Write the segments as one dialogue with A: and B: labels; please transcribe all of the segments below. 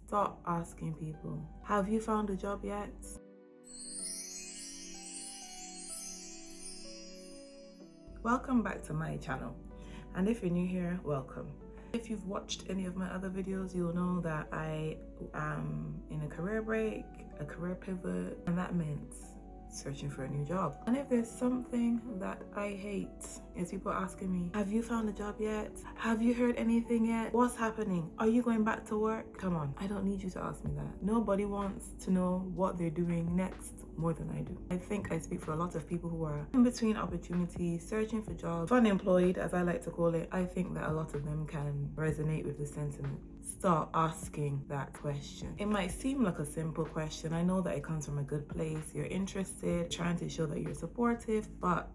A: Stop asking people, have you found a job yet? Welcome back to my channel, and if you're new here, welcome. If you've watched any of my other videos, you'll know that I am in a career break, a career pivot, and that meant searching for a new job. And if there's something that I hate, is people asking me, have you found a job yet? Have you heard anything yet? What's happening? Are you going back to work? Come on, I don't need you to ask me that. Nobody wants to know what they're doing next more than I do. I think I speak for a lot of people who are in between opportunities, searching for jobs, unemployed as I like to call it. I think that a lot of them can resonate with the sentiment. Start asking that question. It might seem like a simple question. I know that it comes from a good place. You're interested, trying to show that you're supportive, but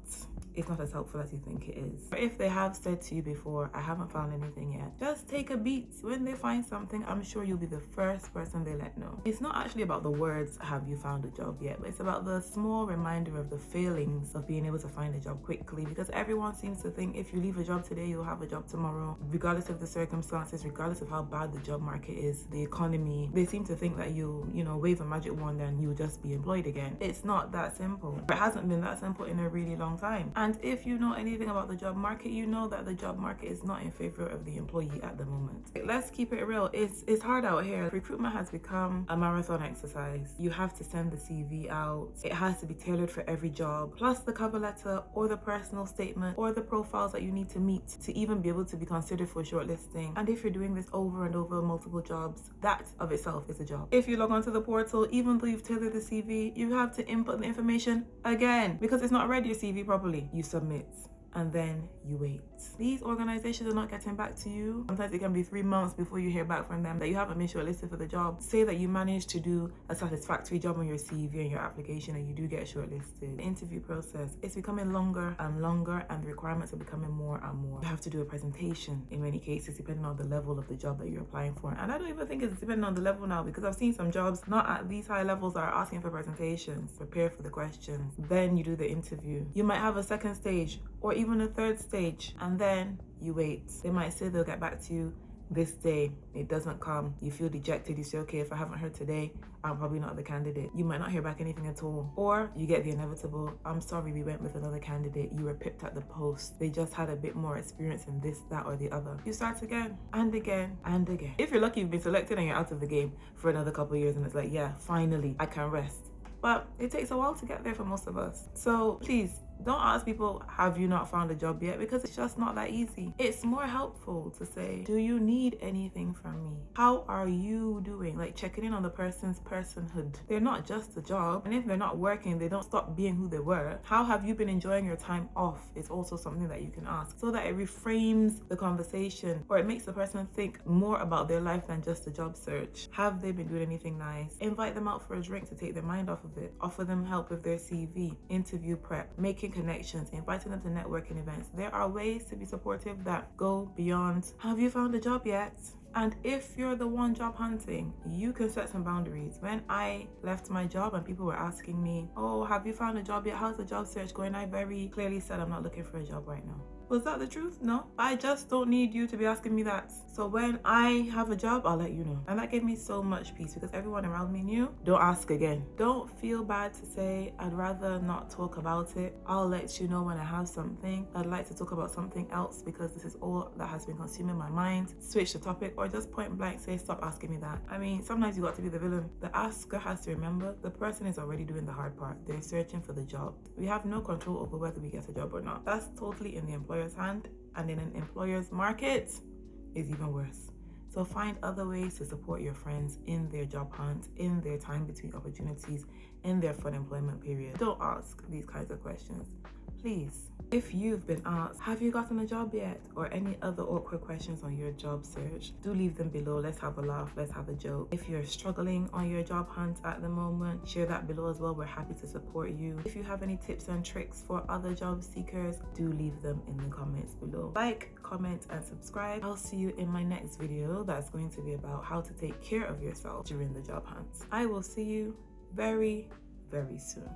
A: it's not as helpful as you think it is. Or if they have said to you before, I haven't found anything yet, just take a beat. When they find something, I'm sure you'll be the first person they let know. It's not actually about the words, have you found a job yet, but it's about the small reminder of the failings of being able to find a job quickly, because everyone seems to think if you leave a job today, you'll have a job tomorrow, regardless of the circumstances, regardless of how bad the job market is, the economy. They seem to think that you wave a magic wand and you'll just be employed again. It's not that simple. It hasn't been that simple in a really long time. And if you know anything about the job market, you know that the job market is not in favor of the employee at the moment. Let's keep it real. It's hard out here. Recruitment has become a marathon exercise. You have to send the CV out. It has to be tailored for every job, plus the cover letter or the personal statement or the profiles that you need to meet to even be able to be considered for shortlisting. And if you're doing this over and over multiple jobs, that of itself is a job. If you log onto the portal, even though you've tailored the CV, you have to input the information again because it's not read your CV properly. You submit and then you wait. These organizations are not getting back to you. Sometimes it can be 3 months before you hear back from them that you haven't been shortlisted for the job. Say that you managed to do a satisfactory job on your CV and your application and you do get shortlisted. The interview process is becoming longer and longer and the requirements are becoming more and more. You have to do a presentation in many cases depending on the level of the job that you're applying for. And I don't even think it's depending on the level now, because I've seen some jobs not at these high levels that are asking for presentations. Prepare for the questions. Then you do the interview. You might have a second stage or even a third stage, and then you wait. They might say they'll get back to you this day. It doesn't come. You feel dejected. You say, okay, if I haven't heard today, I'm probably not the candidate. You might not hear back anything at all. Or you get the inevitable, I'm sorry, we went with another candidate. You were pipped at the post. They just had a bit more experience in this, that, or the other. You start again and again and again. If you're lucky, you've been selected and you're out of the game for another couple of years and it's like, yeah, finally, I can rest. But it takes a while to get there for most of us. So please, don't ask people, have you not found a job yet? Because it's just not that easy. It's more helpful to say, do you need anything from me? How are you doing? Like checking in on the person's personhood. They're not just a job. And if they're not working, they don't stop being who they were. How have you been enjoying your time off? Is also something that you can ask, so that it reframes the conversation, or it makes the person think more about their life than just a job search. Have they been doing anything nice? Invite them out for a drink to take their mind off of it. Offer them help with their CV, interview prep, making connections, inviting them to networking events. There are ways to be supportive that go beyond, have you found a job yet? And if you're the one job hunting, you can set some boundaries. When I left my job and people were asking me, oh, have you found a job yet? How's the job search going? I very clearly said I'm not looking for a job right now. Was that the truth? No. I just don't need you to be asking me that. So when I have a job, I'll let you know. And that gave me so much peace because everyone around me knew. Don't ask again. Don't feel bad to say, I'd rather not talk about it. I'll let you know when I have something. I'd like to talk about something else because this is all that has been consuming my mind. Switch the topic or just point blank say, stop asking me that. I mean, sometimes you got to be the villain. The asker has to remember the person is already doing the hard part. They're searching for the job. We have no control over whether we get a job or not. That's totally in the employer's hand, and in an employer's market is even worse. So find other ways to support your friends in their job hunt, in their time between opportunities, in their fun employment period. Don't ask these kinds of questions, please. If you've been asked, have you gotten a job yet? Or any other awkward questions on your job search, do leave them below. Let's have a laugh, let's have a joke. If you're struggling on your job hunt at the moment, share that below as well. We're happy to support you. If you have any tips and tricks for other job seekers, do leave them in the comments below. Like, comment, and subscribe. I'll see you in my next video that's going to be about how to take care of yourself during the job hunt. I will see you very, very soon.